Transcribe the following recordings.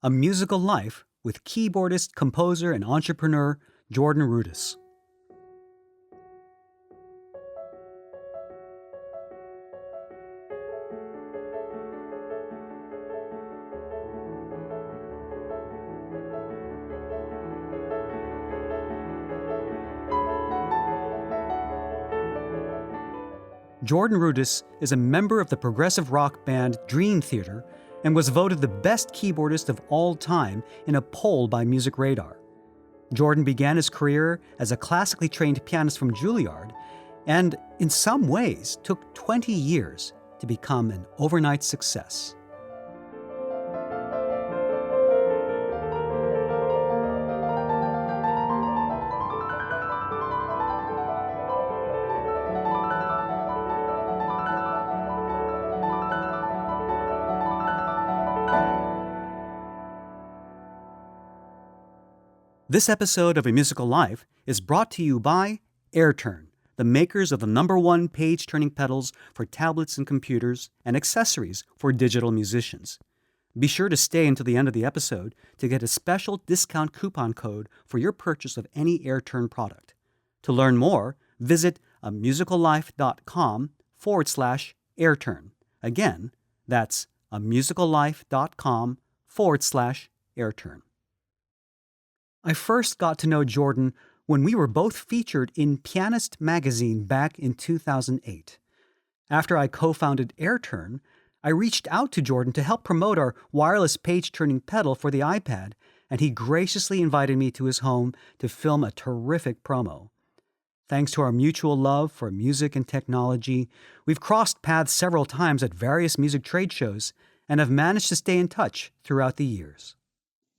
A Musical Life with keyboardist, composer, and entrepreneur JordanRudess. JordanRudess is a member of the progressive rock band Dream Theater and was voted the best keyboardist of all time in a poll by Music Radar. Jordan began his career as a classically trained pianist from Juilliard and, in some ways, took 20 years to become an overnight success. This episode of A Musical Life is brought to you by AirTurn, the makers of the #1 page-turning pedals for tablets and computers and accessories for digital musicians. Be sure to stay until the end of the episode to get a special discount coupon code for your purchase of any AirTurn product. To learn more, visit amusicallife.com/AirTurn. Again, that's amusicallife.com/AirTurn. I first got to know Jordan when we were both featured in Pianist magazine back in 2008. After I co-founded AirTurn, I reached out to Jordan to help promote our wireless page-turning pedal for the iPad, and he graciously invited me to his home to film a terrific promo. Thanks to our mutual love for music and technology, we've crossed paths several times at various music trade shows and have managed to stay in touch throughout the years.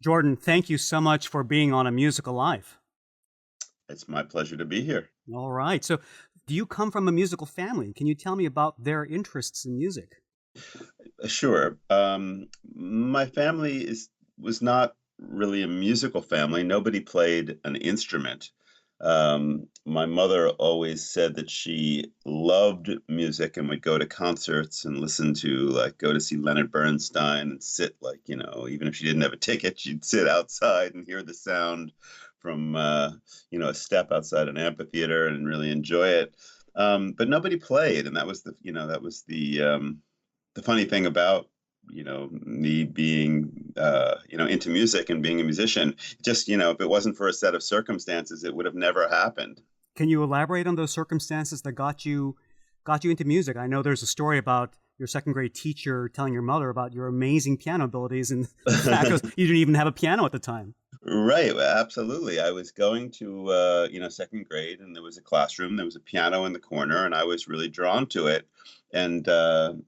Jordan, thank you so much for being on A Musical Life. It's my pleasure to be here. All right. So, do you come from a musical family? Can you tell me about their interests in music? Sure. My family was not really a musical family. Nobody played an instrument. My mother always said that she loved music and would go to concerts and listen to, go to see Leonard Bernstein and sit, even if she didn't have a ticket, she'd sit outside and hear the sound from, a step outside an amphitheater and really enjoy it. But nobody played. And that was the funny thing about me being, into music and being a musician. Just, if it wasn't for a set of circumstances, it would have never happened. Can you elaborate on those circumstances that got you into music? I know there's a story about your second grade teacher telling your mother about your amazing piano abilities, and the fact was you didn't even have a piano at the time. Right, absolutely. I was going to, second grade, and there was a classroom. There was a piano in the corner, and I was really drawn to it. And the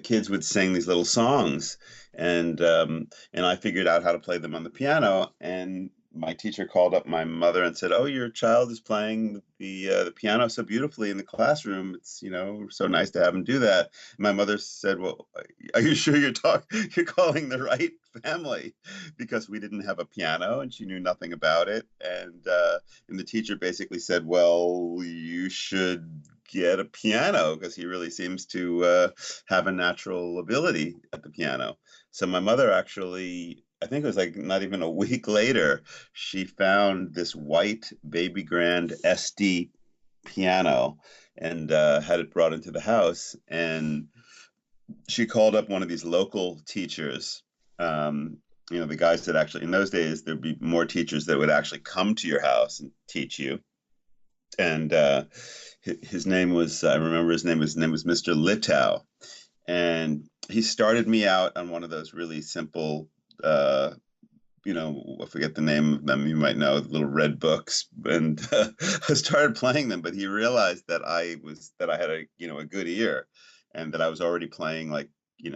kids would sing these little songs, and I figured out how to play them on the piano. And my teacher called up my mother and said, "Oh, your child is playing the piano so beautifully in the classroom. It's so nice to have him do that." And my mother said, "Well, are you sure you're calling the right family?" Because we didn't have a piano, and she knew nothing about it. And the teacher basically said, "Well, you should get a piano because he really seems to have a natural ability at the piano." So my mother actually, I think it was not even a week later, she found this white baby grand SD piano and had it brought into the house. And she called up one of these local teachers. The guys that actually, in those days, there'd be more teachers that would actually come to your house and teach you. And his name was, I remember his name was Mr. Litow. And he started me out on one of those really simple, I forget the name of them, you might know, the little red books. And I started playing them, but he realized that I had a good ear, and that I was already playing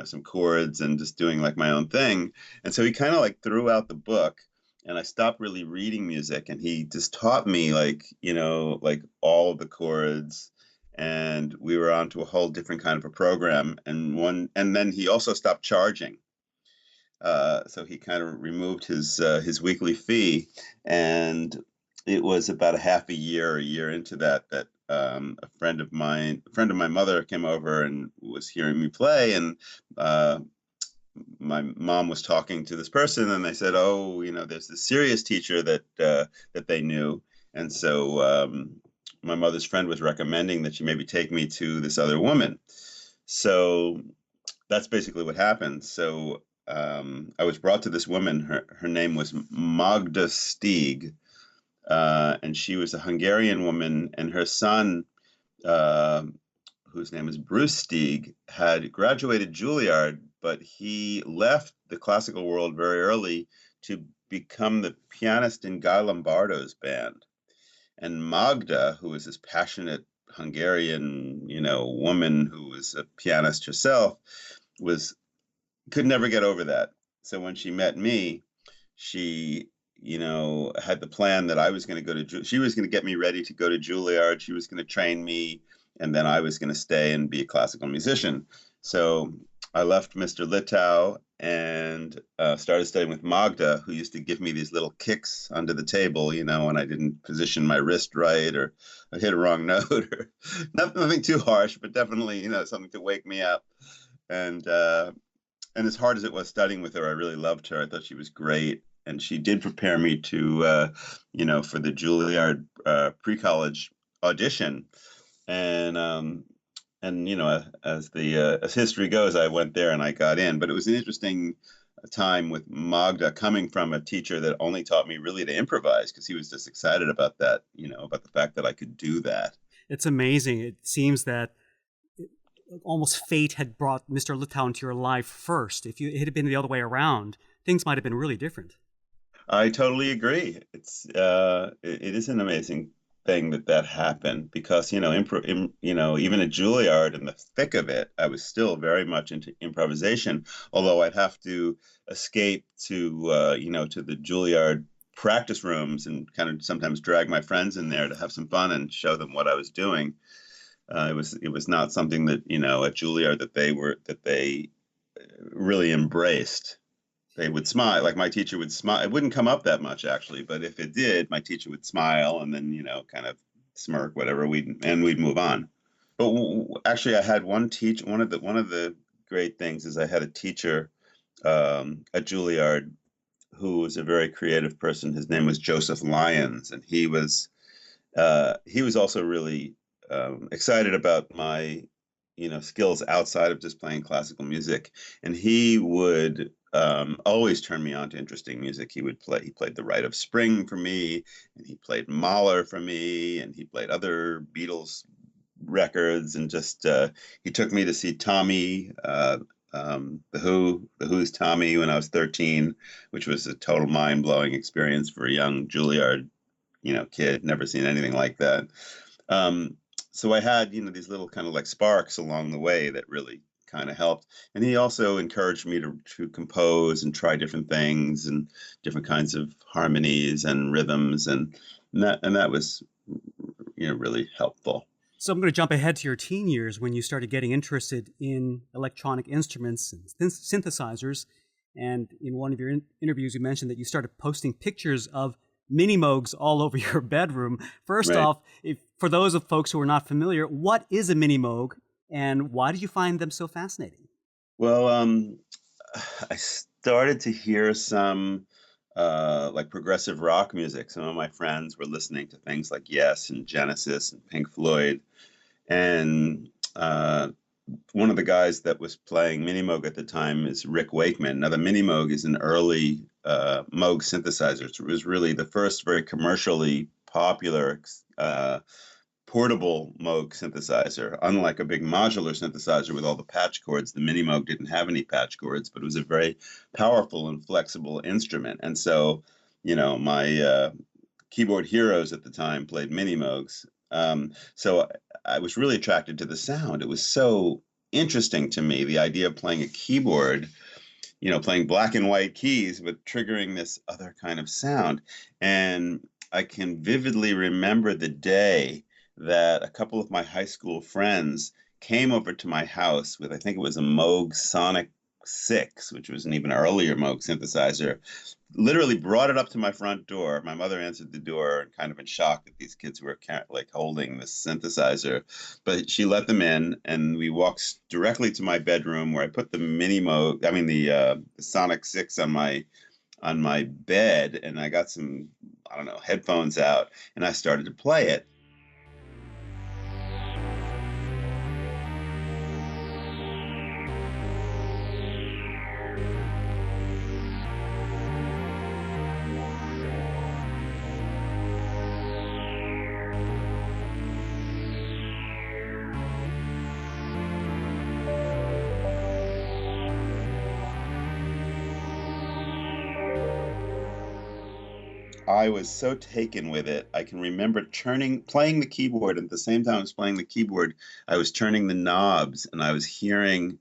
some chords and just doing my own thing. And so he kind of threw out the book. And I stopped really reading music, and he just taught me all of the chords, and we were on to a whole different kind of a program. And then he also stopped charging. So he kind of removed his weekly fee, and it was about a year into that a friend of my mother came over and was hearing me play, and my mom was talking to this person, and they said, "Oh, there's this serious teacher that they knew," and so my mother's friend was recommending that she maybe take me to this other woman. So that's basically what happened. So I was brought to this woman. Her name was Magda Stieg, and she was a Hungarian woman, and her son, uh, whose name is Bruce Stieg, had graduated Juilliard, but he left the classical world very early to become the pianist in Guy Lombardo's band. And Magda, who was this passionate Hungarian, woman who was a pianist herself, was could never get over that. So when she met me, she, had the plan that I was going to she was going to get me ready to go to Juilliard. She was going to train me, and then I was going to stay and be a classical musician. So I left Mr. Littau and started studying with Magda, who used to give me these little kicks under the table, when I didn't position my wrist right or I hit a wrong note or nothing too harsh, but definitely, something to wake me up. And and as hard as it was studying with her, I really loved her. I thought she was great, and she did prepare me to, for the Juilliard pre-college audition. And as history goes, I went there and I got in. But it was an interesting time with Magda coming from a teacher that only taught me really to improvise because he was just excited about that, about the fact that I could do that. It's amazing. It seems that almost fate had brought Mr. Littau into your life first. If it had been the other way around, things might have been really different. I totally agree. It is an amazing thing that happened because even at Juilliard in the thick of it, I was still very much into improvisation. Although I'd have to escape to the Juilliard practice rooms and kind of sometimes drag my friends in there to have some fun and show them what I was doing. It was not something that at Juilliard that they really embraced. They would smile, like my teacher would smile. It wouldn't come up that much actually, but if it did, my teacher would smile and then kind of smirk, whatever, we'd move on. But actually, I had one teach one of the great things is I had a teacher at Juilliard who was a very creative person. His name was Joseph Lyons, and he was also really excited about my skills outside of just playing classical music, and he would always turn me on to interesting music. He played The Rite of Spring for me, and he played Mahler for me, and he played other Beatles records, and just he took me to see Tommy, the Who's Tommy, when I was 13, which was a total mind-blowing experience for a young Juilliard kid, never seen anything like that. Um, so I had, these little kind of like sparks along the way that really kind of helped. And he also encouraged me to compose and try different things and different kinds of harmonies and rhythms, and that was really helpful. So I'm going to jump ahead to your teen years when you started getting interested in electronic instruments and synthesizers. And in one of your interviews, you mentioned that you started posting pictures of mini Moogs all over your bedroom. First Right. off, for those of folks who are not familiar, what is a mini Moog and why did you find them so fascinating? Well, I started to hear some like progressive rock music. Some of my friends were listening to things like Yes and Genesis and Pink Floyd. And one of the guys that was playing Mini Moog at the time is Rick Wakeman. Now, the Mini Moog is an early Moog synthesizer. It was really the first very commercially popular portable Moog synthesizer. Unlike a big modular synthesizer with all the patch cords, the Mini Moog didn't have any patch cords, but it was a very powerful and flexible instrument. And so, my keyboard heroes at the time played Mini Moogs. So I was really attracted to the sound. It was so interesting to me, the idea of playing a keyboard, playing black and white keys, but triggering this other kind of sound. And I can vividly remember the day that a couple of my high school friends came over to my house with, I think it was a Moog Sonic 6, which was an even earlier Moog synthesizer, literally brought it up to my front door. My mother answered the door and kind of in shock that these kids were like holding this synthesizer, but she let them in, and we walked directly to my bedroom where I put the mini Moog, I mean the Sonic 6 on my bed, and I got some, I don't know, headphones out, and I started to play it. I was so taken with it. I can remember playing the keyboard, and at the same time I was playing the keyboard, I was turning the knobs and I was hearing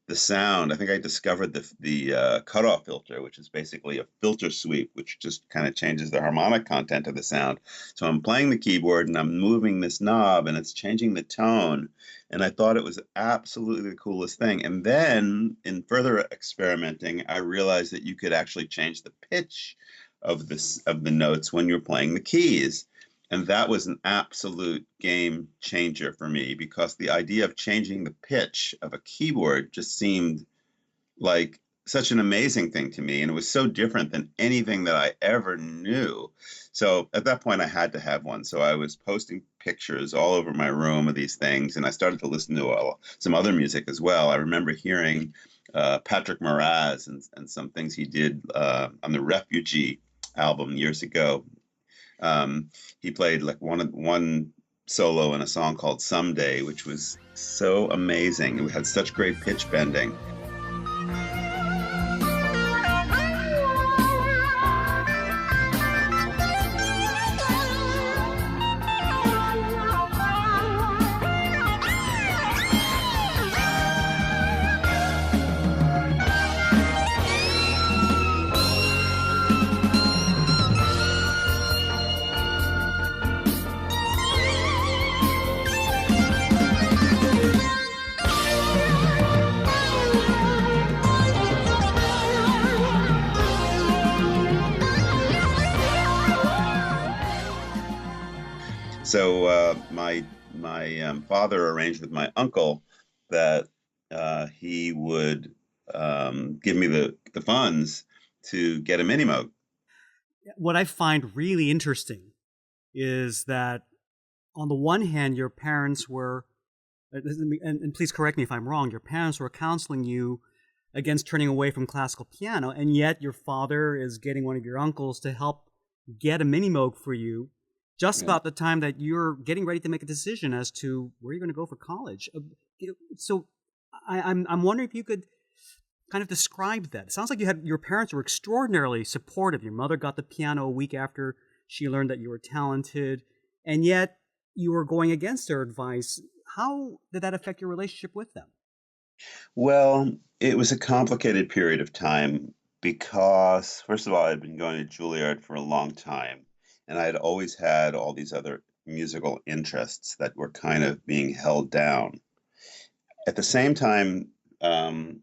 the sound. I think I discovered the cutoff filter, which is basically a filter sweep, which just kind of changes the harmonic content of the sound. So I'm playing the keyboard and I'm moving this knob and it's changing the tone. And I thought it was absolutely the coolest thing. And then in further experimenting, I realized that you could actually change the pitch of the notes when you're playing the keys. And that was an absolute game changer for me because the idea of changing the pitch of a keyboard just seemed like such an amazing thing to me. And it was so different than anything that I ever knew. So at that point, I had to have one. So I was posting pictures all over my room of these things. And I started to listen to some other music as well. I remember hearing Patrick Moraz and some things he did on the Refugee album years ago. He played like one solo in a song called Someday, which was so amazing. It had such great pitch bending. So my father arranged with my uncle that he would give me the funds to get a mini Moog. What I find really interesting is that on the one hand, your parents were, and please correct me if I'm wrong, your parents were counseling you against turning away from classical piano, and yet your father is getting one of your uncles to help get a mini Moog for you just Yeah. about the time that you're getting ready to make a decision as to where you're going to go for college. So I'm wondering if you could kind of describe that. It sounds like your parents were extraordinarily supportive. Your mother got the piano a week after she learned that you were talented, and yet you were going against their advice. How did that affect your relationship with them? Well, it was a complicated period of time because, first of all, I'd been going to Juilliard for a long time, and I had always had all these other musical interests that were kind of being held down. At the same time, on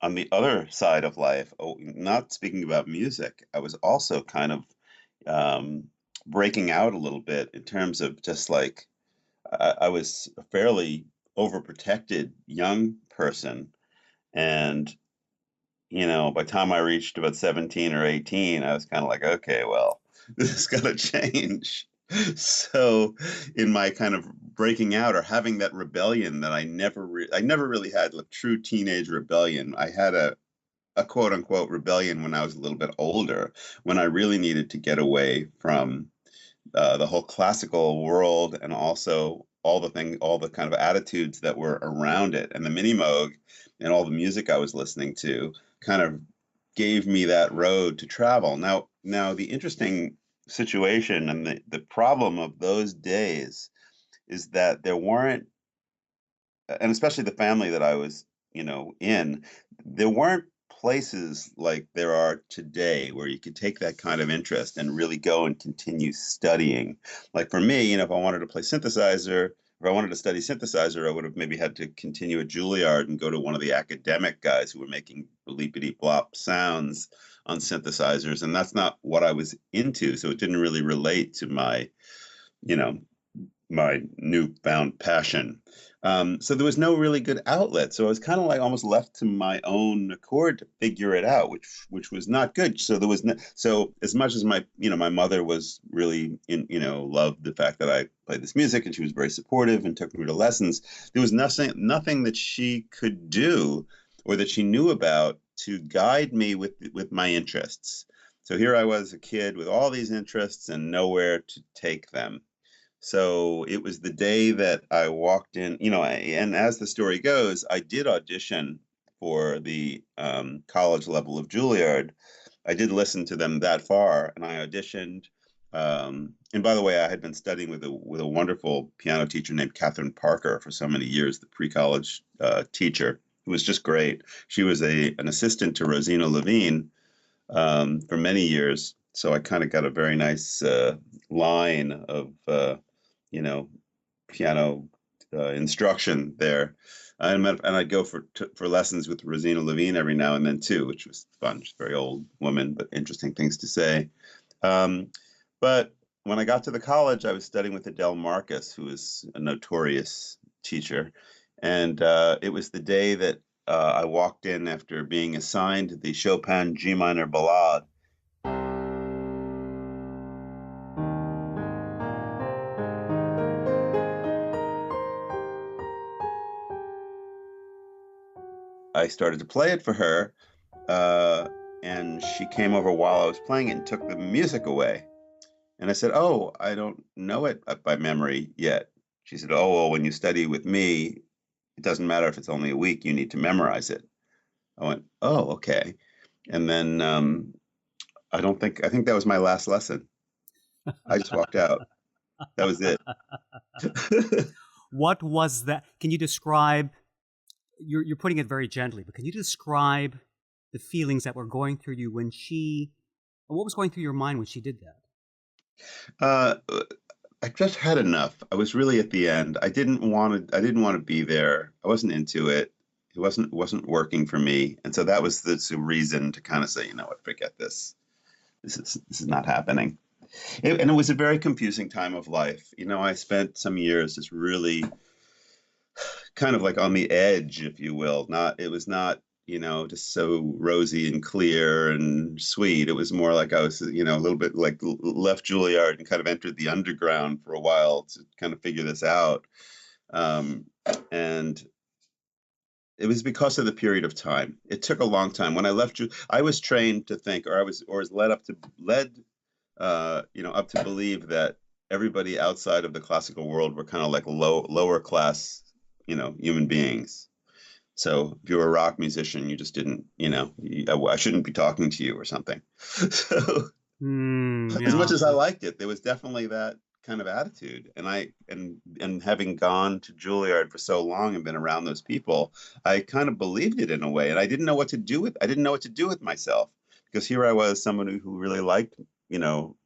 the other side of life, not speaking about music, I was also kind of um, breaking out a little bit in terms of just like I was a fairly overprotected young person. And, by the time I reached about 17 or 18, I was kind of like, okay, well, this is going to change. So, in my kind of breaking out or having that rebellion that I never really had a true teenage rebellion. I had a quote unquote rebellion when I was a little bit older, when I really needed to get away from the whole classical world and also all the kind of attitudes that were around it. And the Mini Moog and all the music I was listening to kind of gave me that road to travel. Now the interesting situation and the problem of those days is that there weren't, and especially the family that I was, in, there weren't places like there are today where you could take that kind of interest and really go and continue studying. Like for me, if I wanted to play synthesizer if I wanted to study synthesizer, I would have maybe had to continue at Juilliard and go to one of the academic guys who were making bleepity blop sounds on synthesizers, and that's not what I was into. So it didn't really relate to you know, my newfound passion. So there was no really good outlet. So I was kind of like almost left to my own accord to figure it out, which was not good. So there was no, so as much as my mother was really loved the fact that I played this music, and she was very supportive and took me to lessons. There was nothing that she could do or that she knew about to guide me with my interests. So here I was, a kid with all these interests and nowhere to take them. So it was the day that I walked in, and as the story goes, I did audition for the college level of Juilliard. I did listen to them that far, and I auditioned. And by the way, I had been studying with a wonderful piano teacher named Catherine Parker for so many years, the pre-college teacher, who was just great. She was an assistant to Rosina Levine for many years. So I kind of got a very nice line of you know, piano instruction there. And I'd go for lessons with Rosina Levine every now and then too, which was fun. She's a very old woman, but interesting things to say. Um, but when I got to the college, I was studying with Adele Marcus, who is a notorious teacher. And it was the day that I walked in after being assigned the Chopin G minor ballade. I started to play it for her, uh, and she came over while I was playing it and took the music away. And I said, "Oh, I don't know it by memory yet." She said, "Oh, well, when you study with me, it doesn't matter if it's only a week, you need to memorize it." I went, "Oh, okay." And then I think that was my last lesson. I just walked out. That was it. What was that? Can you describe? You're putting it very gently, but can you describe the feelings that were going through you when she? What was going through your mind when she did that? Uh, I just had enough. I was really at the end. I didn't want to be there. I wasn't into it. It wasn't working for me. And so that was the reason to kind of say, you know what, forget this. This is not happening. And it was a very confusing time of life. I spent some years just really kind of like on the edge, if you will. Not It was not, just so rosy and clear and sweet. It was more like I was, a little bit like left Juilliard and kind of entered the underground for a while to kind of figure this out. Um, and it was because of the period of time. It took a long time. When I left, I was trained to think, or was led up to believe that everybody outside of the classical world were kind of like lower class, human beings. So if you were a rock musician, you just didn't, I shouldn't be talking to you or something. So as much Yeah. as I liked it, there was definitely that kind of attitude. And having gone to Juilliard for so long and been around those people, I kind of believed it in a way. And I didn't know what to do with myself, because here I was, someone who really liked,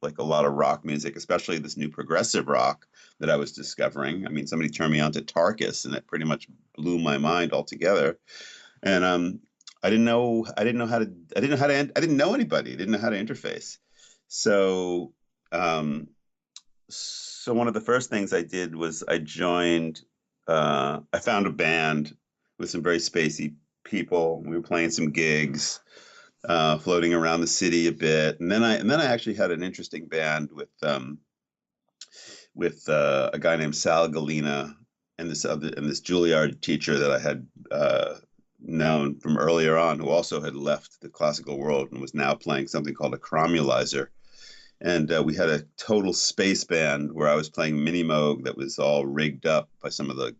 like a lot of rock music, especially this new progressive rock that I was discovering. I mean, somebody turned me on to Tarkus, and it pretty much blew my mind altogether. And I didn't know anybody. I didn't know how to interface. So, um, so one of the first things I did was I found a band with some very spacey people. We were playing some gigs, floating around the city a bit. And then I actually had an interesting band with a guy named Sal Galina and this Juilliard teacher that I had known from earlier on, who also had left the classical world and was now playing something called a chromulizer. And we had a total space band where I was playing mini moog that was all rigged up by some of the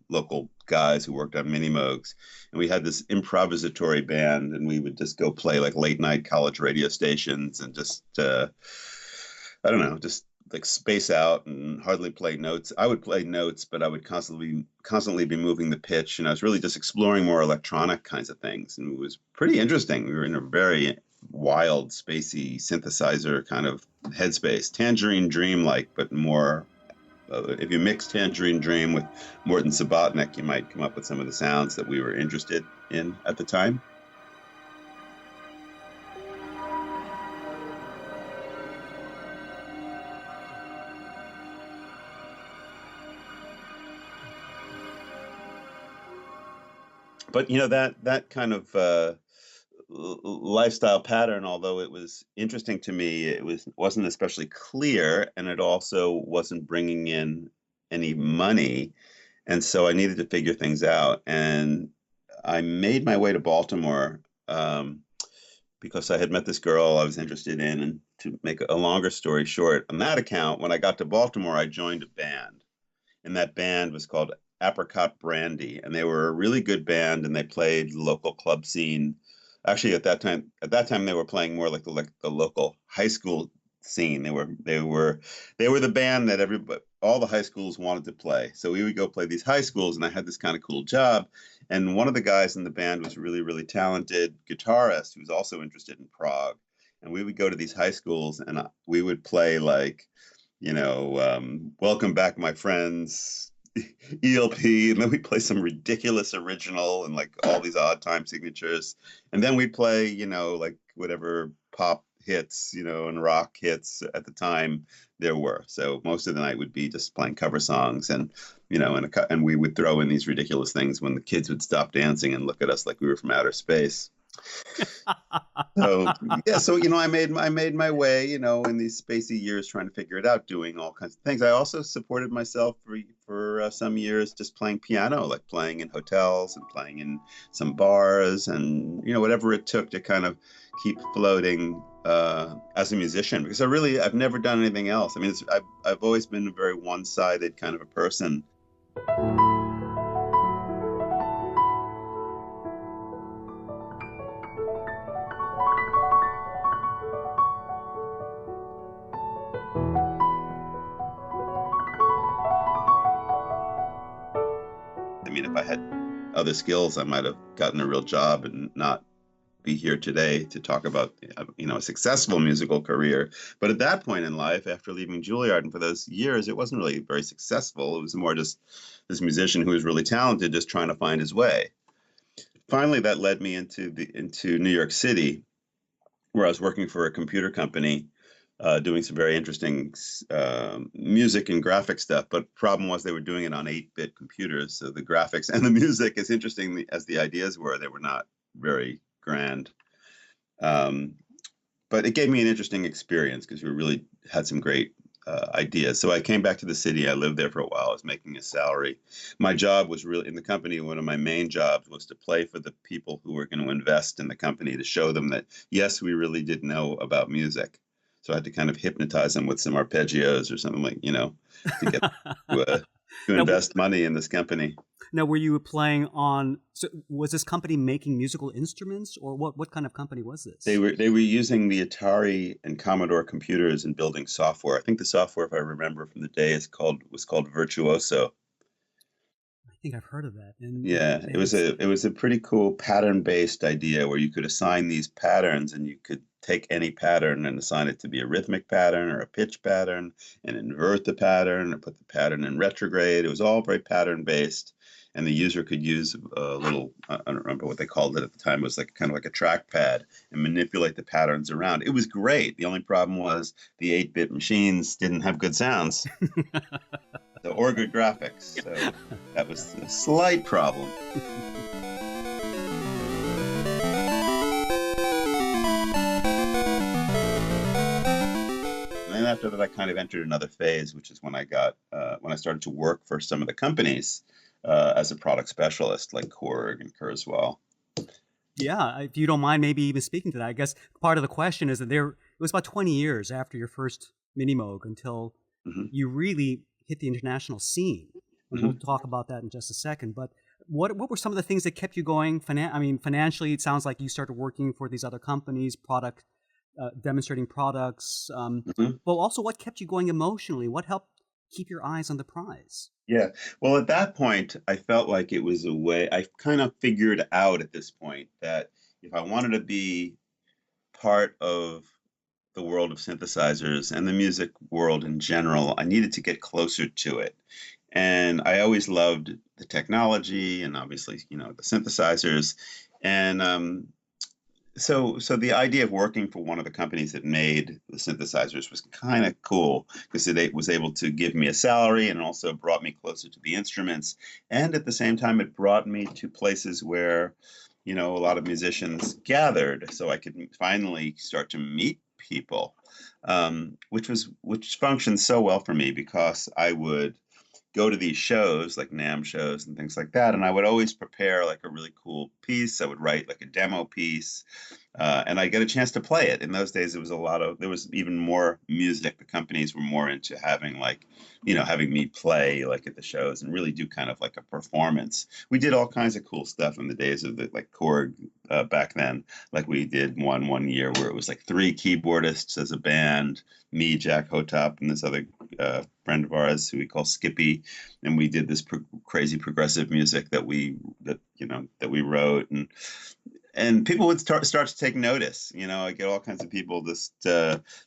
local guys who worked on mini moogs. And we had this improvisatory band, and we would just go play like late night college radio stations and just I don't know, just like space out and hardly play notes. I would play notes, but I would constantly be moving the pitch, and I was really just exploring more electronic kinds of things, and it was pretty interesting. We were in a very wild, spacey synthesizer kind of headspace, Tangerine Dream like, but more if you mix Tangerine Dream with Morton Subotnick, you might come up with some of the sounds that we were interested in at the time. But that kind of lifestyle pattern, although it was interesting to me, wasn't especially clear, and it also wasn't bringing in any money, and so I needed to figure things out. And I made my way to Baltimore because I had met this girl I was interested in. And to make a longer story short, on that account, when I got to Baltimore, I joined a band, and that band was called Apricot Brandy, and they were a really good band, and they played the local club scene. Actually, at that time, they were playing more like the local high school scene. They were the band that all the high schools wanted to play. So we would go play these high schools, and I had this kind of cool job. And one of the guys in the band was a really, really talented guitarist who was also interested in prog. And we would go to these high schools, and we would play like Welcome Back, My Friends, ELP, and then we play some ridiculous original and like all these odd time signatures. And then we play, like whatever pop hits, and rock hits at the time there were. So most of the night would be just playing cover songs and we would throw in these ridiculous things when the kids would stop dancing and look at us like we were from outer space. So yeah, so I made my way, in these spacey years trying to figure it out, doing all kinds of things. I also supported myself for some years just playing piano, like playing in hotels and playing in some bars, and whatever it took to kind of keep floating as a musician. Because I've never done anything else. I mean, I've always been a very one-sided kind of a person. I mean, if I had other skills, I might have gotten a real job and not be here today to talk about a successful musical career. But at that point in life, after leaving Juilliard and for those years, it wasn't really very successful. It was more just this musician who was really talented, just trying to find his way. Finally, that led me into New York City, where I was working for a computer company, doing some very interesting music and graphic stuff. But the problem was they were doing it on 8-bit computers. So the graphics and the music, as interesting as the ideas were, they were not very grand. Um, but it gave me an interesting experience because we really had some great ideas. So I came back to the city. I lived there for a while. I was making a salary. My job was really in the company. One of my main jobs was to play for the people who were going to invest in the company, to show them that, yes, we really did know about music. So I had to kind of hypnotize them with some arpeggios or something like, to get to now, invest money in this company. now, were you playing on? So was this company making musical instruments, or what kind of company was They this? were they were using the Atari and Commodore computers and building software. I think the software, if I remember from the day, was called Virtuoso. I think I've heard of that, and Yeah, it was it's a pretty cool pattern-based idea where you could assign these patterns, and you could take any pattern and assign it to be a rhythmic pattern or a pitch pattern, and invert the pattern or put the pattern in retrograde. It was all very pattern-based, and the user could use a little, I don't remember what they called it at the time. It was like kind of like a trackpad, and manipulate the patterns around. It was great. The only problem was the 8-bit machines didn't have good sounds, or good graphics. So that was a slight problem. And then after that, I kind of entered another phase, which is when I started to work for some of the companies as a product specialist, like Korg and Kurzweil. Yeah, if you don't mind, maybe even speaking to that. I guess part of the question is that it was about 20 years after your first mini moog until Hmm. you really hit the international scene, and we'll Hmm. talk about that in just a second. But what were some of the things that kept you going? I mean, financially, it sounds like you started working for these other companies, demonstrating products. Hmm. But also, what kept you going emotionally? What helped keep your eyes on the prize? Yeah. Well, at that point, I felt like it was a way. I kind of figured out at this point that if I wanted to be part of the world of synthesizers and the music world in general. I needed to get closer to it. And I always loved the technology and obviously, the synthesizers. And so the idea of working for one of the companies that made the synthesizers was kind of cool because it was able to give me a salary and also brought me closer to the instruments. And at the same time, it brought me to places where, a lot of musicians gathered, so I could finally start to meet people, which functioned so well for me because I would go to these shows like NAM shows and things like that, and I would always prepare like a really cool piece. I would write like a demo piece, and I get a chance to play it. In those days, there was even more music. The companies were more into having like, having me play like at the shows and really do kind of like a performance. We did all kinds of cool stuff in the days of the like Korg back then. Like we did one year where it was like three keyboardists as a band, me, Jack Hotop, and this other friend of ours who we call Skippy, and we did this crazy progressive music that we wrote, and people would start to take notice. I get all kinds of people just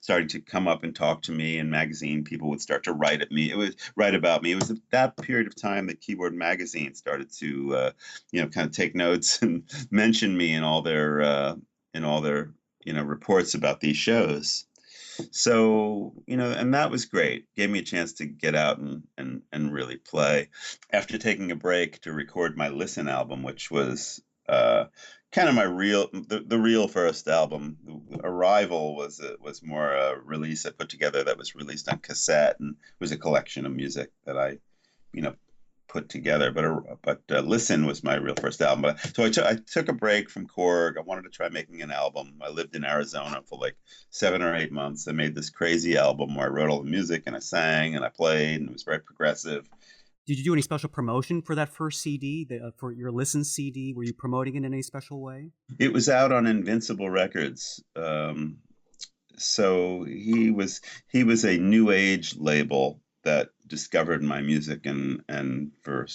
starting to come up and talk to me. In magazine, people would start to write about me. It was at that period of time that Keyboard Magazine started to kind of take notes and mention me in all their reports about these shows. So, and that was great. Gave me a chance to get out and really play. After taking a break to record my Listen album, which was kind of the real first album. Arrival was more a release I put together that was released on cassette and was a collection of music that I, put together. But Listen was my real first album. So I took a break from Korg. I wanted to try making an album. I lived in Arizona for like 7 or 8 months. I made this crazy album where I wrote all the music and I sang and I played and it was very progressive. Did you do any special promotion for that first CD, for your Listen CD? Were you promoting it in any special way? It was out on Invincible Records. So he was a new age label that discovered my music and for a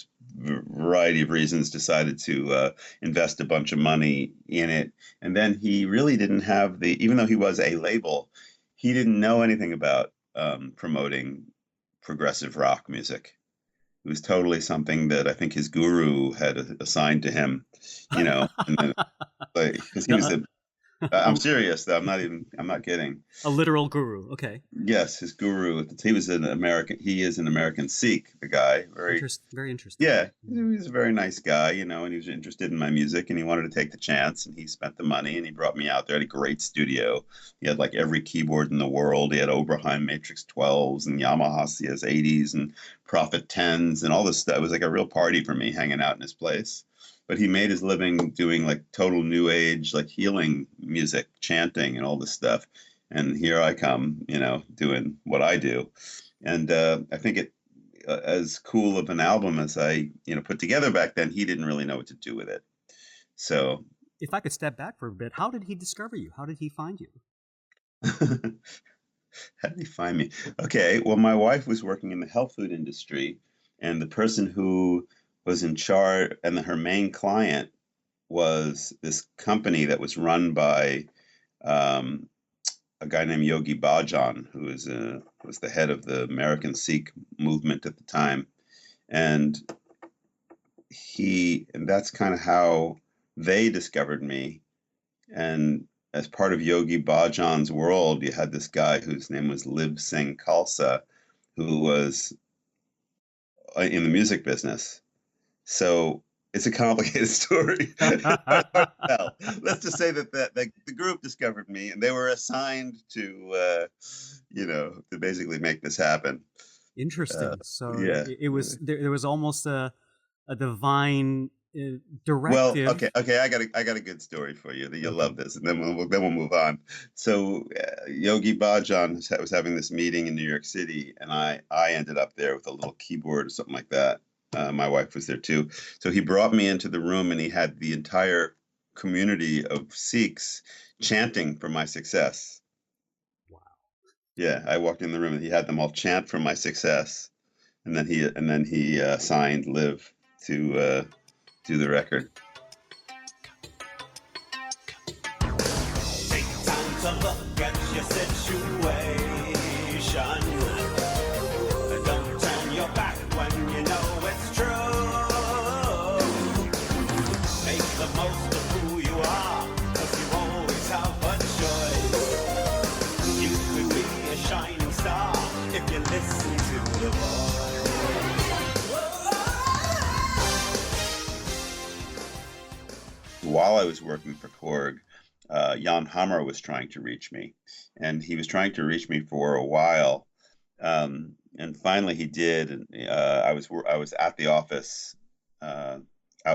variety of reasons decided to invest a bunch of money in it. And then he really didn't have even though he was a label, he didn't know anything about promoting progressive rock music. It was totally something that I think his guru had assigned to him, and then, like, because he No, was I'm serious though. I'm not kidding. a literal guru. Okay. Yes, his guru. He was an American. He is an American Sikh. The guy, Very interesting. yeah, he was a very nice guy, and he was interested in my music, and he wanted to take the chance, and he spent the money, and he brought me out there. Had a great studio. He had like every keyboard in the world. He had Oberheim Matrix 12s and Yamaha CS 80s and Prophet 10s and all this stuff. It was like a real party for me hanging out in his place. But he made his living doing like total new age, like healing music, chanting, and all this stuff. And here I come, doing what I do. And I think as cool of an album as I, put together back then, he didn't really know what to do with it. So, if I could step back for a bit, how did he discover you? How did he find you? how did he find me? Okay, well, my wife was working in the health food industry, and the person who was in charge, and her main client was this company that was run by um, a guy named Yogi Bhajan, who was the head of the American Sikh movement at the time, and that's kind of how they discovered me. And as part of Yogi Bhajan's world, you had this guy whose name was Liv Singh Khalsa, who was in the music business. So it's a complicated story. Well, let's just say that the group discovered me, and they were assigned to basically make this happen. Interesting. So Yeah. it was there was almost a divine Well, directive. okay. I got a good story for you that you'll love this, and then we'll move on. So Yogi Bhajan was having this meeting in New York City, and I ended up there with a little keyboard or something like that. My wife was there too. So he brought me into the room, and he had the entire community of Sikhs chanting for my success. Wow. Yeah, I walked in the room, and he had them all chant for my success, and then he signed Liv to do the record. Take time to look at your situation. Don't turn your back when you know it's true. Make the most of who you are, 'cause you always have a choice. You could be a shining star if you listen to the voice. While I was working for Korg, Jan Hammer was trying to reach me, and he was trying to reach me for a while, and finally he did. And I was at the office out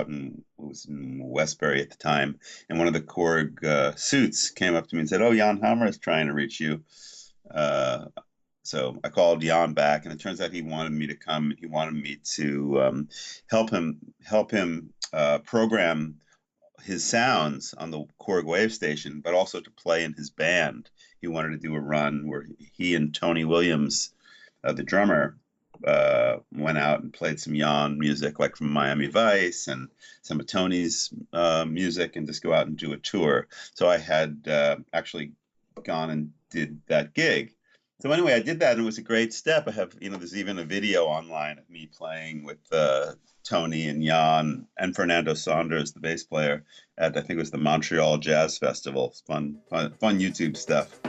in Westbury at the time, and one of the Korg suits came up to me and said, "Oh, Jan Hammer is trying to reach you." So I called Jan back, and it turns out he wanted me to come. He wanted me to help him program his sounds on the Korg wave station, but also to play in his band. He wanted to do a run where he and Tony Williams, the drummer, went out and played some Jan music, like from Miami Vice and some of Tony's music, and just go out and do a tour. So I had actually gone and did that gig. So anyway, I did that, and it was a great step. I have, there's even a video online of me playing with Tony and Jan and Fernando Saunders, the bass player, at I think it was the Montreal Jazz Festival. It's fun YouTube stuff.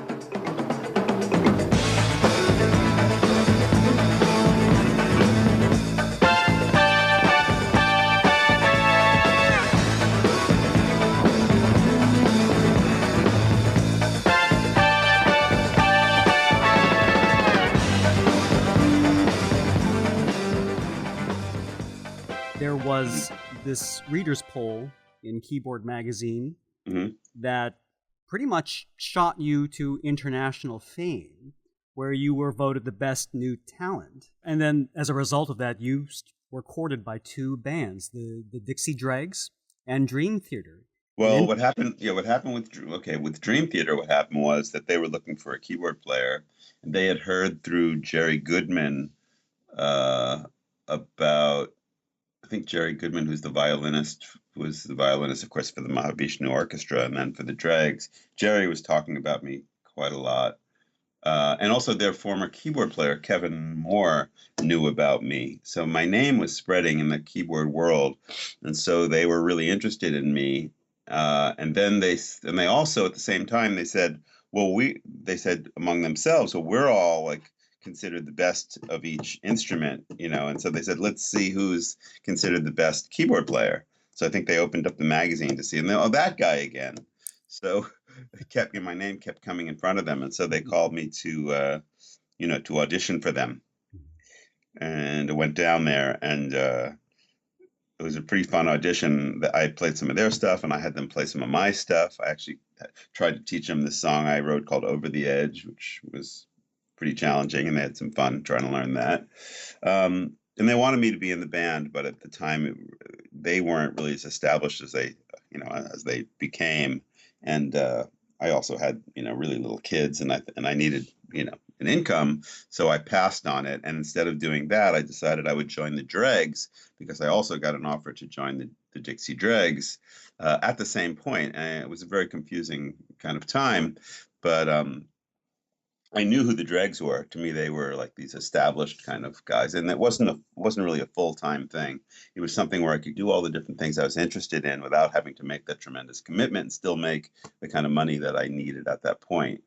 There was this reader's poll in Keyboard Magazine that pretty much shot you to international fame, where you were voted the best new talent. And then as a result of that, you were courted by two bands, the Dixie Dregs and Dream Theater. Well, what happened with Dream Theater, what happened was that they were looking for a keyboard player, and they had heard through Jerry Goodman about, I think Jerry Goodman, who was the violinist, of course, for the Mahavishnu Orchestra and then for the Dregs. Jerry was talking about me quite a lot. And also their former keyboard player, Kevin Moore, knew about me. So my name was spreading in the keyboard world. And so they were really interested in me. And then they also, at the same time, they said, they said among themselves, well, we're all like considered the best of each instrument, and so they said, let's see who's considered the best keyboard player. So I think they opened up the magazine to see, and that guy again. So my name kept coming in front of them, and so they called me to audition for them. And I went down there, and it was a pretty fun audition. I played some of their stuff, and I had them play some of my stuff. I actually tried to teach them this song I wrote called Over the Edge, which was pretty challenging, and they had some fun trying to learn that. And they wanted me to be in the band, but at the time they weren't really as established as they became. And I also had, really little kids, and I needed, an income. So I passed on it. And instead of doing that, I decided I would join the Dregs, because I also got an offer to join the Dixie Dregs at the same point. And it was a very confusing kind of time, but I knew who the Dregs were. To me, they were like these established kind of guys, and it wasn't really a full-time thing. It was something where I could do all the different things I was interested in without having to make that tremendous commitment and still make the kind of money that I needed at that point.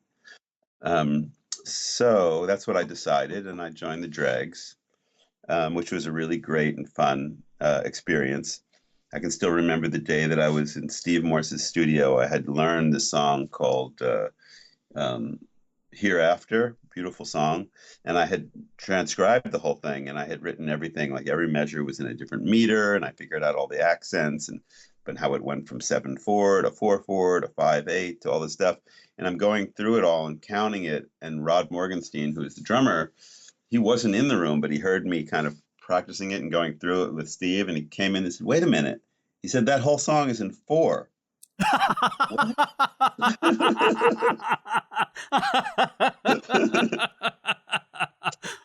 So that's what I decided, and I joined the Dregs, which was a really great and fun experience. I can still remember the day that I was in Steve Morse's studio. I had learned this song called Hereafter, beautiful song, and I had transcribed the whole thing, and I had written everything, like every measure was in a different meter, and I figured out all the accents but how it went from 7/4 to 4/4 to 5/8 to all this stuff. And I'm going through it all and counting it, and Rod Morgenstein, who is the drummer, he wasn't in the room, but he heard me kind of practicing it and going through it with Steve, and he came in and said, wait a minute. He said, that whole song is in 4.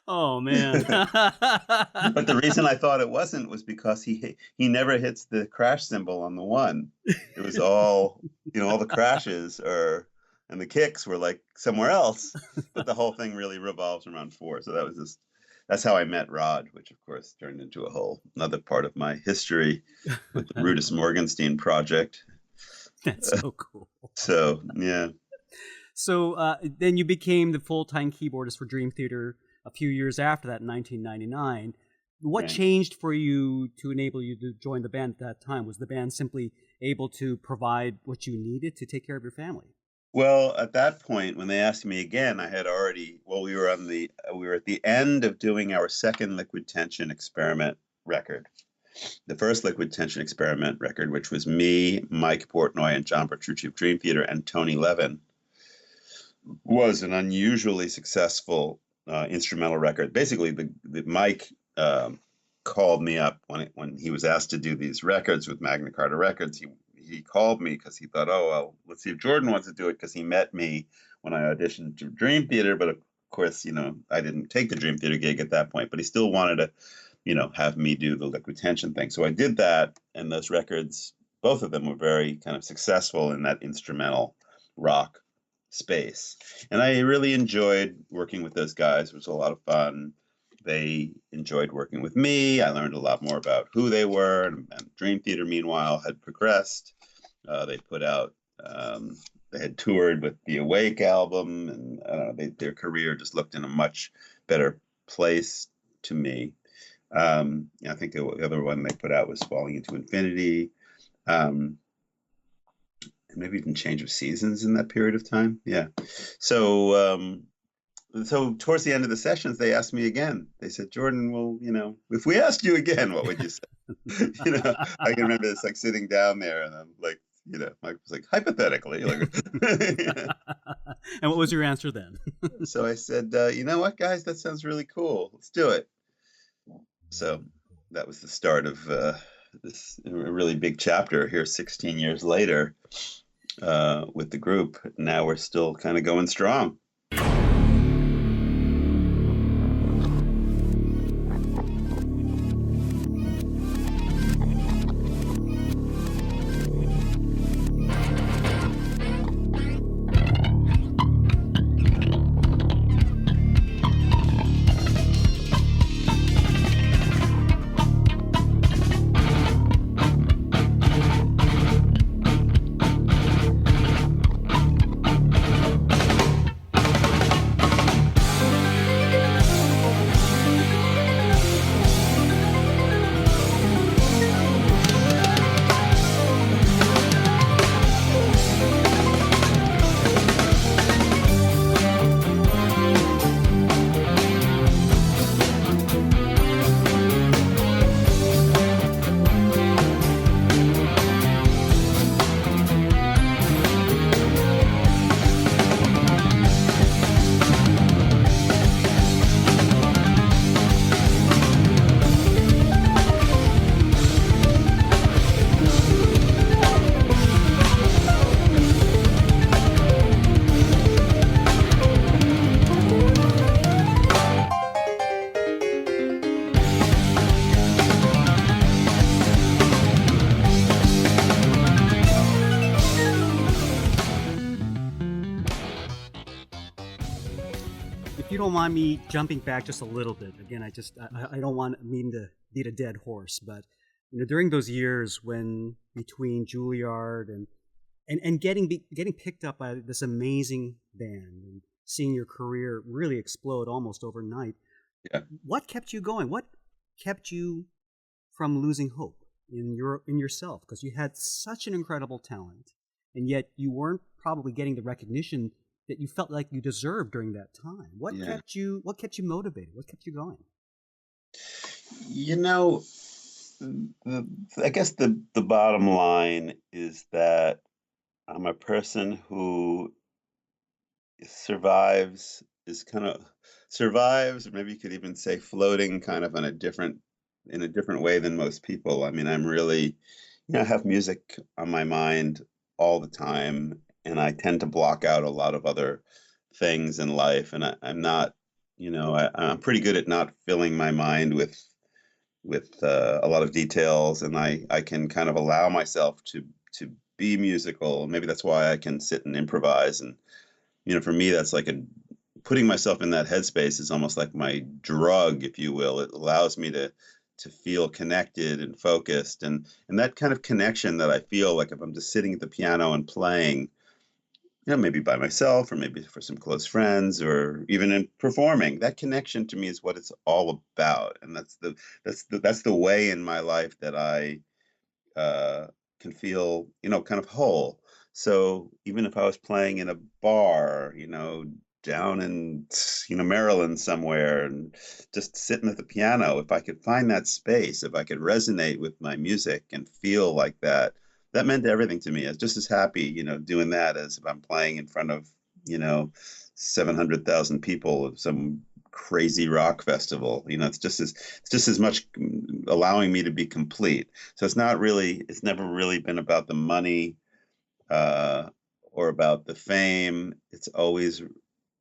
Oh man. But the reason I thought it wasn't was because he never hits the crash cymbal on the one. It was all, all the crashes are and the kicks were like somewhere else, but the whole thing really revolves around four. So that's how I met Rod, which of course turned into a whole another part of my history with the Rudess Morgenstein project. That's so cool. So yeah. So then you became the full-time keyboardist for Dream Theater a few years after that, in 1999. What Right. changed for you to enable you to join the band at that time? Was the band simply able to provide what you needed to take care of your family? Well, at that point, when they asked me again, I had already. Well, we were at the end of doing our second liquid tension experiment record. The first liquid tension experiment record, which was me, Mike Portnoy, and John Petrucci of Dream Theater, and Tony Levin, was an unusually successful instrumental record. Basically, the Mike called me up when he was asked to do these records with Magna Carta Records. He called me because he thought, oh well, let's see if Jordan wants to do it, because he met me when I auditioned to Dream Theater. But of course, I didn't take the Dream Theater gig at that point. But he still wanted to, have me do the liquid tension thing. So I did that, and those records, both of them, were very kind of successful in that instrumental rock space. And I really enjoyed working with those guys. It was a lot of fun. They enjoyed working with me. I learned a lot more about who they were. And Dream Theater, meanwhile, had progressed. They put out, they had toured with the Awake album, and their career just looked in a much better place to me. I think the other one they put out was Falling into Infinity. And maybe even Change of Seasons in that period of time. Yeah. So, so towards the end of the sessions, they asked me again. They said, Jordan, well, if we asked you again, what would you say? I can remember this, like sitting down there, and I'm like, Mike was like, hypothetically. Like, And what was your answer then? so I said, you know what, guys, that sounds really cool. Let's do it. So that was the start of this really big chapter here 16 years later with the group. Now we're still kind of going strong. If you don't mind me jumping back just a little bit, again, I don't want mean to beat a dead horse, but during those years when between Juilliard and getting picked up by this amazing band and seeing your career really explode almost overnight, Yeah. what kept you going? What kept you from losing hope in yourself? Because you had such an incredible talent, and yet you weren't probably getting the recognition that you felt like you deserved during that time. What Yeah. kept you motivated? What kept you going? I guess the bottom line is that I'm a person who survives, is kind of survives, or maybe you could even say floating kind of in a different way than most people. I mean, I'm really, I have music on my mind all the time, and I tend to block out a lot of other things in life. And I'm not, I'm pretty good at not filling my mind with a lot of details, and I can kind of allow myself to be musical. Maybe that's why I can sit and improvise. And, for me, that's like putting myself in that headspace is almost like my drug, if you will. It allows me to feel connected and focused, and that kind of connection that I feel like if I'm just sitting at the piano and playing, maybe by myself or maybe for some close friends or even in performing, that connection to me is what it's all about. And that's the way in my life that I uh, can feel, kind of whole. So even if I was playing in a bar, down in, Maryland somewhere and just sitting at the piano, if I could find that space, if I could resonate with my music and feel like that, that meant everything to me. I was just as happy, doing that as if I'm playing in front of, you know, 700,000 people at some crazy rock festival. It's just as much allowing me to be complete. So it's never really been about the money uh, or about the fame. It's always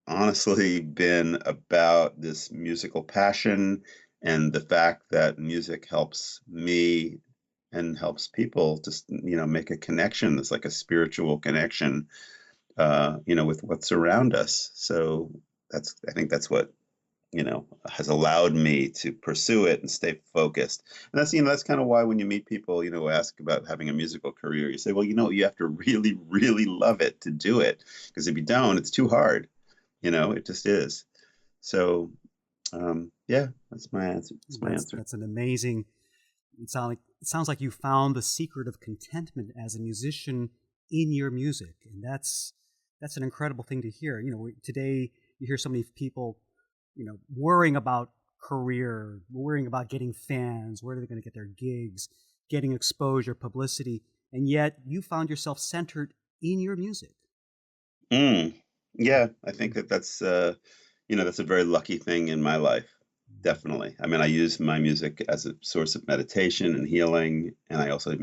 honestly been about this musical passion and the fact that music helps me and helps people just, make a connection. It's like a spiritual connection, with what's around us. So I think that's what has allowed me to pursue it and stay focused. And that's kind of why when you meet people, who ask about having a musical career, you say, well, you have to really, really love it to do it. Because if you don't, it's too hard. It just is. So, yeah, that's my answer. That's my answer. That's an amazing. It sounds like you found the secret of contentment as a musician in your music, and that's an incredible thing to hear. Today you hear so many people, worrying about career, worrying about getting fans, where are they going to get their gigs, getting exposure, publicity, and yet you found yourself centered in your music. Mm. Yeah, I think that's a very lucky thing in my life. Definitely. I mean, I use my music as a source of meditation and healing, and I also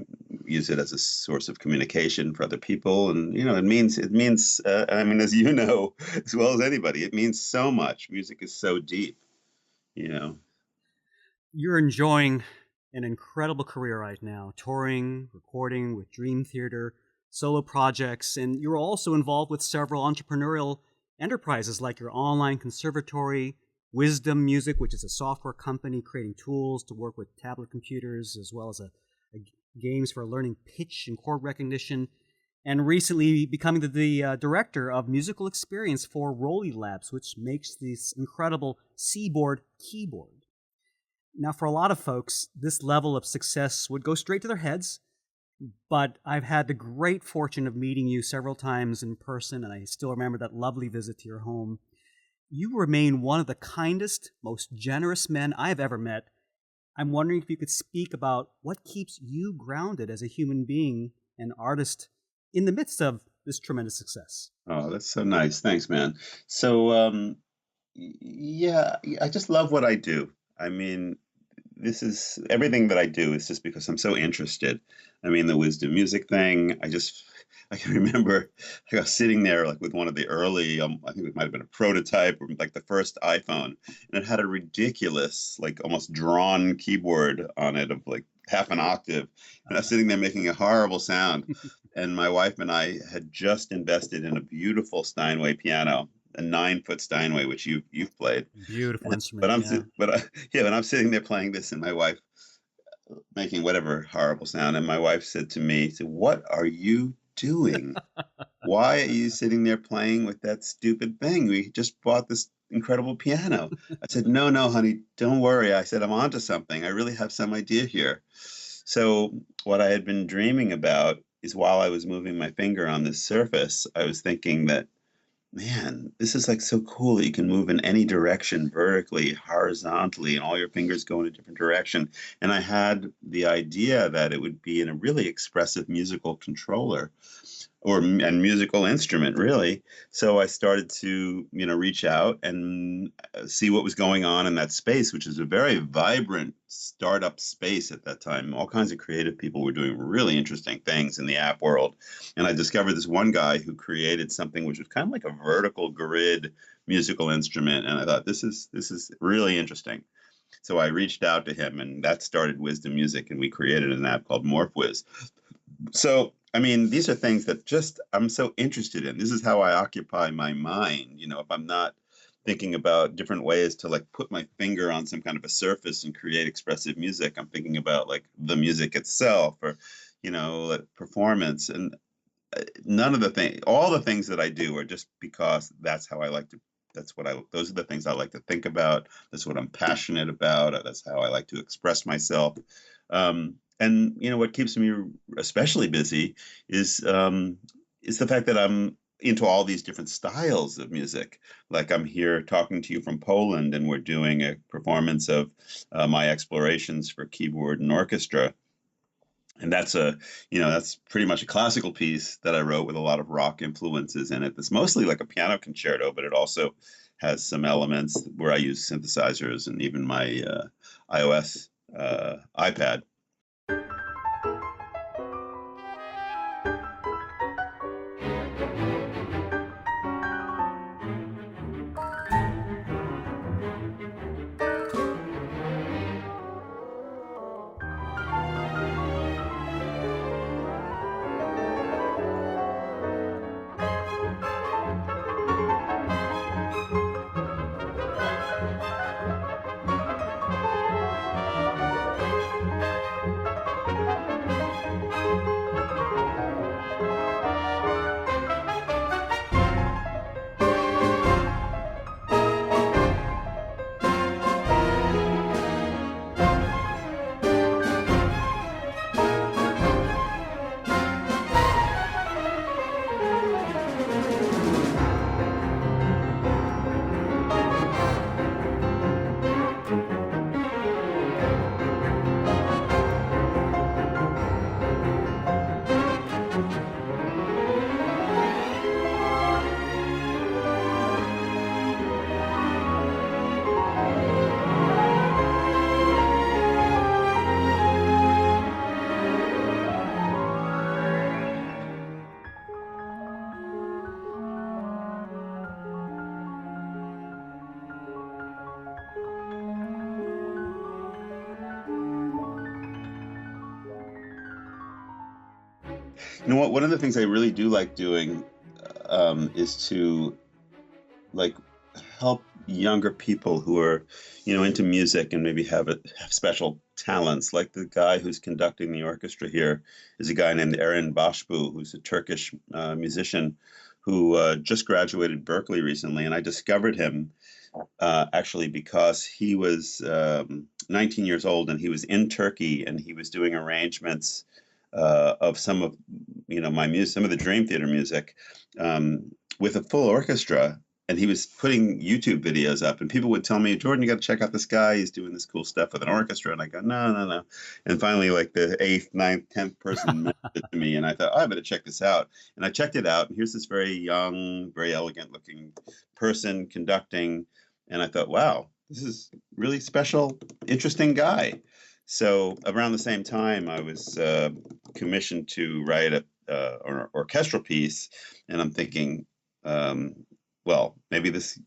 use it as a source of communication for other people. And it means. I mean, as you know, as well as anybody, it means so much. Music is so deep. You know. You're enjoying an incredible career right now, touring, recording with Dream Theater, solo projects, and you're also involved with several entrepreneurial enterprises like your online conservatory, Wisdom Music, which is a software company creating tools to work with tablet computers, as well as a games for learning pitch and chord recognition, and recently becoming the director of musical experience for Rolly Labs, which makes this incredible Seaboard keyboard. Now, for a lot of folks, this level of success would go straight to their heads, but I've had the great fortune of meeting you several times in person, and I still remember that lovely visit to your home. You remain one of the kindest, most generous men I've ever met. I'm wondering if you could speak about what keeps you grounded as a human being and artist in the midst of this tremendous success. Oh, that's so nice. Thanks, man. So, yeah, I just love what I do. I mean, this is everything that I do is just because I'm so interested. I mean, the wisdom music thing, I can remember I was sitting there like with one of the early, I think it might have been a prototype or like the first iPhone, and it had a ridiculous, like almost drawn keyboard on it of like half an octave. And I was sitting there making a horrible sound. And my wife and I had just invested in a beautiful Steinway piano, a 9-foot Steinway, which you've played. Beautiful But instrument, I'm yeah. si- but I, yeah, but I'm sitting there playing this, and my wife making whatever horrible sound, and my wife said to me, "So what are you doing? Why are you sitting there playing with that stupid thing? We just bought this incredible piano." I said, "No, no, honey, don't worry." I said, "I'm onto something. I really have some idea here." So what I had been dreaming about is while I was moving my finger on this surface, I was thinking that, man, this is like so cool that you can move in any direction, vertically, horizontally, and all your fingers go in a different direction. And I had the idea that it would be in a really expressive musical controller and musical instrument, really. So I started to reach out and see what was going on in that space, which is a very vibrant startup space at that time. All kinds of creative people were doing really interesting things in the app world, and I discovered this one guy who created something which was kind of like a vertical grid musical instrument, and I thought this is really interesting. So I reached out to him, and that started Wisdom Music, and we created an app called MorphWiz. So I mean, these are things that just I'm so interested in. This is how I occupy my mind. If I'm not thinking about different ways to like put my finger on some kind of a surface and create expressive music, I'm thinking about like the music itself or, like performance. And none of the things, all the things that I do are just because that's how I like to. Those are the things I like to think about. That's what I'm passionate about. That's how I like to express myself. And what keeps me especially busy is the fact that I'm into all these different styles of music. Like I'm here talking to you from Poland, and we're doing a performance of my explorations for keyboard and orchestra. And that's pretty much a classical piece that I wrote with a lot of rock influences in it. It's mostly like a piano concerto, but it also has some elements where I use synthesizers and even my iOS iPad. You know what? One of the things I really do like doing is to like help younger people who are, into music and maybe have special talents. Like the guy who's conducting the orchestra here is a guy named Eren Başbu, who's a Turkish musician who just graduated Berkeley recently, and I discovered him actually because he was 19 years old and he was in Turkey and he was doing arrangements of some of my music, some of the Dream Theater music, with a full orchestra. And he was putting YouTube videos up, and people would tell me, Jordan, you got to check out this guy. He's doing this cool stuff with an orchestra. And I go, no, no, no. And finally, like the eighth, ninth, 10th person mentioned it to me, and I thought, oh, I better check this out. And I checked it out, and here's this very young, very elegant looking person conducting. And I thought, wow, this is really special, interesting guy. So around the same time, I was commissioned to write an orchestral piece, and I'm thinking, well, maybe this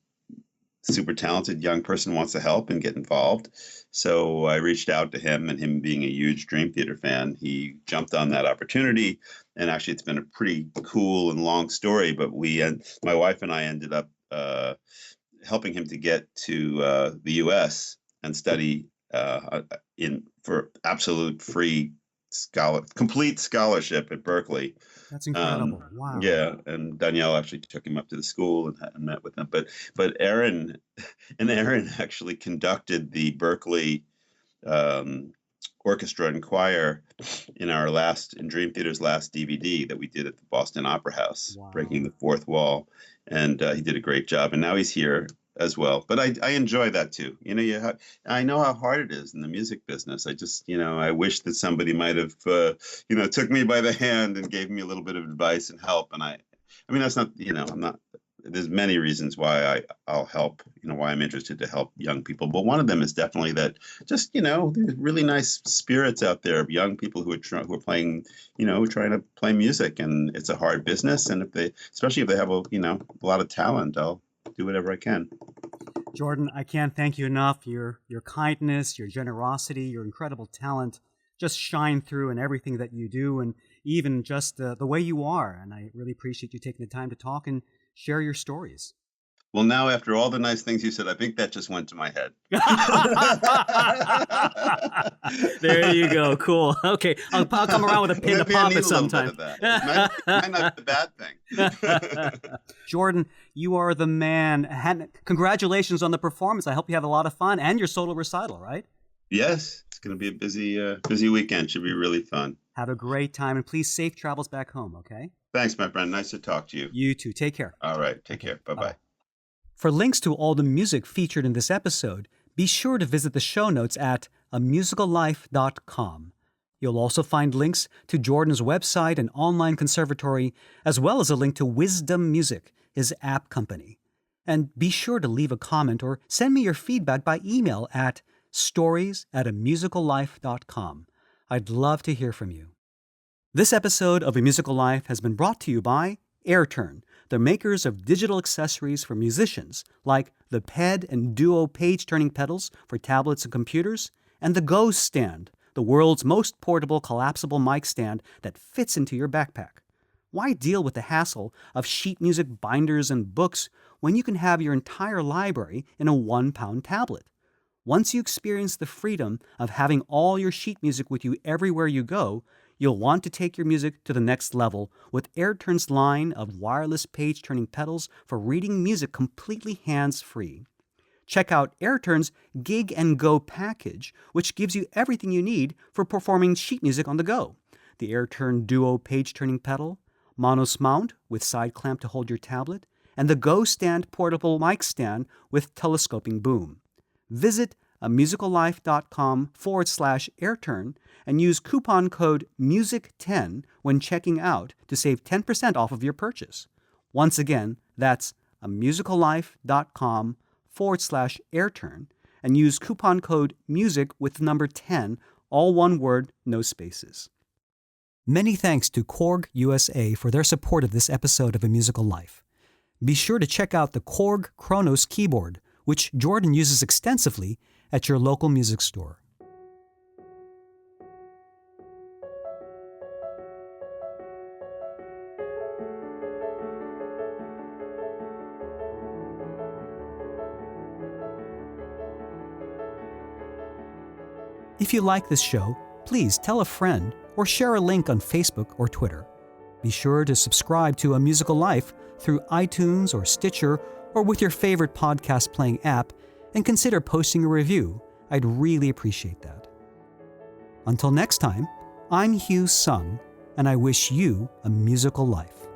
super talented young person wants to help and get involved. So I reached out to him, and him being a huge Dream Theater fan, he jumped on that opportunity. And actually, it's been a pretty cool and long story, but my wife and I ended up helping him to get to the U.S. and study for absolute free complete scholarship at Berkeley. That's incredible. Wow. Yeah, and Danielle actually took him up to the school and met with him. But Aaron actually conducted the Berkeley orchestra and choir in Dream Theater's last DVD that we did at the Boston Opera House, Wow. Breaking the Fourth Wall, and he did a great job. And now he's here as well. But I enjoy that too. I know how hard it is in the music business. I just, I wish that somebody might have, took me by the hand and gave me a little bit of advice and help. And I mean, that's not, I'm not. There's many reasons why I'll help. Why I'm interested to help young people. But one of them is definitely that just, there's really nice spirits out there of young people who are playing, trying to play music, and it's a hard business. And especially if they have a lot of talent, I'll do whatever I can. Jordan, I can't thank you enough. Your kindness, your generosity, your incredible talent just shine through in everything that you do. And even just the way you are. And I really appreciate you taking the time to talk and share your stories. Well, now after all the nice things you said, I think that just went to my head. There you go. Cool. Okay, I'll come around with a pin to Maybe I pop need it a little bit sometime. of that. It might not be a bad thing. Jordan, you are the man. Congratulations on the performance. I hope you have a lot of fun and your solo recital, right? Yes, it's going to be a busy weekend. Should be really fun. Have a great time, and please safe travels back home, okay? Thanks, my friend. Nice to talk to you. You too. Take care. All right. Take care. Bye-bye. For links to all the music featured in this episode, be sure to visit the show notes at amusicallife.com. You'll also find links to Jordan's website and online conservatory, as well as a link to Wisdom Music, his app company. And be sure to leave a comment or send me your feedback by email at stories@amusicallife.com. I'd love to hear from you. This episode of A Musical Life has been brought to you by AirTurn, the makers of digital accessories for musicians like the PED and Duo page-turning pedals for tablets and computers, and the Go Stand, the world's most portable collapsible mic stand that fits into your backpack. Why deal with the hassle of sheet music binders and books when you can have your entire library in a 1-pound tablet? Once you experience the freedom of having all your sheet music with you everywhere you go, you'll want to take your music to the next level with AirTurn's line of wireless page-turning pedals for reading music completely hands-free. Check out AirTurn's Gig and Go package, which gives you everything you need for performing sheet music on the go. The AirTurn Duo page-turning pedal, Monos mount with side clamp to hold your tablet, and the Go Stand portable mic stand with telescoping boom. Visit amusicallife.com/airturn and use coupon code MUSIC10 when checking out to save 10% off of your purchase. Once again, that's amusicallife.com/airturn and use coupon code MUSIC with number 10, all one word, no spaces. Many thanks to Korg USA for their support of this episode of A Musical Life. Be sure to check out the Korg Kronos keyboard, which Jordan uses extensively at your local music store. If you like this show, please tell a friend or share a link on Facebook or Twitter. Be sure to subscribe to A Musical Life through iTunes or Stitcher or with your favorite podcast playing app, and consider posting a review. I'd really appreciate that. Until next time, I'm Hugh Sung, and I wish you a musical life.